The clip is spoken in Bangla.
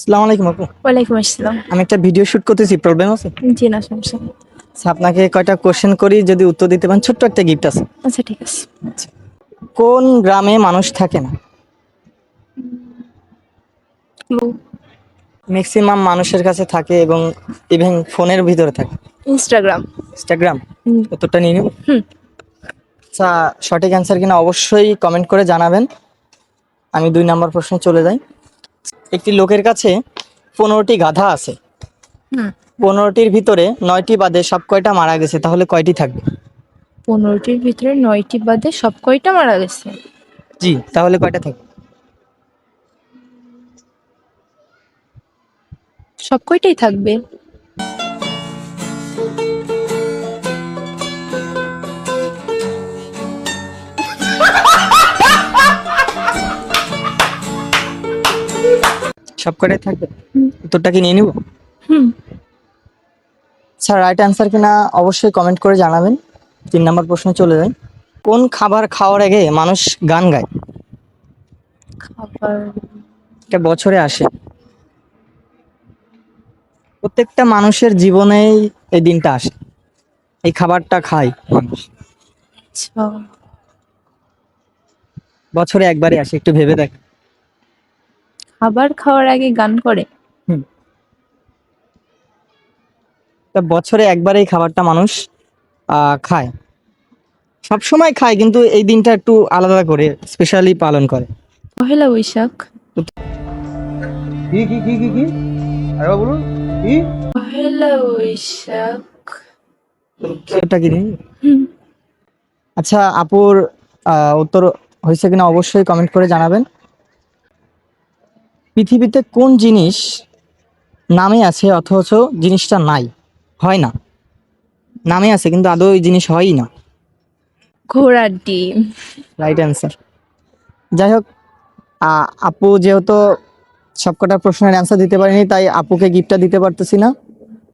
আসসালামু আলাইকুম আপু। ওয়ালাইকুম আসসালাম। আমি একটা ভিডিও শুট করতেছি, প্রবলেম আছে? জি না, সমস্যা নেই। আচ্ছা, আপনাকে কয়টা কোশ্চেন করি, যদি উত্তর দিতে পারেন ছোট্ট একটা গিফট আছে। আচ্ছা, ঠিক আছে। আচ্ছা, কোন গ্রামে মানুষ থাকে না? ক্লু। ম্যাক্সিমাম মানুষের কাছে থাকে এবং ইভেন ফোনের ভিতরে থাকে। ইনস্টাগ্রাম। ইনস্টাগ্রাম। হুম। উত্তরটা নিয়ে নেব। হুম। আচ্ছা, সঠিক অ্যান্সার কিনা অবশ্যই কমেন্ট করে জানাবেন। আমি 2 নম্বর প্রশ্নে চলে যাই। একটি লোকের কাছে 15টি গাধা আছে, হুম। 15টির ভিতরে 9টি বাদে সব কয়টা মারা গেছে, তাহলে কয়টি থাকবে? 15টির ভিতরে 9টি বাদে সব কয়টা মারা গেছে? জি, তাহলে কয়টা থাকবে? সব কয়টাই থাকবে। সব কয়টাই থাকবে। হুম। উত্তরটা কি নিয়ে নিব? হুম। স্যার, রাইট অ্যান্সার কিনা অবশ্যই কমেন্ট করে জানাবেন। 3 নম্বর প্রশ্নে চলে যাই। কোন খাবার খাওয়ার আগে মানুষ গান গায়? খাবার। এটা বছরে আসে, প্রত্যেকটা মানুষের জীবনেই এই দিনটা আসে, এই খাবারটা খায় মানুষ। আচ্ছা। বছরে একবারই আসে, একটু ভেবে দেখ। খাবার খাওয়ার আগে গান করে। হুম। তা বছরে একবার এই খাবারটা মানুষ খায়, সব সময় খায়, কিন্তু এই দিনটা একটু আলাদা করে স্পেশালি পালন করে। পহেলা বৈশাখ। কি কি কি কি কি আরেকবার বলুন কি? পহেলা বৈশাখ। উত্তরটা কি নিয়ে? হুম। আচ্ছা, আপুর উত্তর হয়েছে কিনা অবশ্যই কমেন্ট করে জানাবেন। পৃথিবীতে কোন জিনিস নামে আছে অথচ জিনিসটা নাই, হয় না? নামে আছে কিন্তু আদৌ ওই জিনিস হয়ই না। ঘোড়ার ডিম। Right answer. যাই হোক, আপু যেহেতু সবকটা প্রশ্নের অ্যান্সার দিতে পারেনি, তাই আপুকে গিফটটা দিতে পারতেছি না।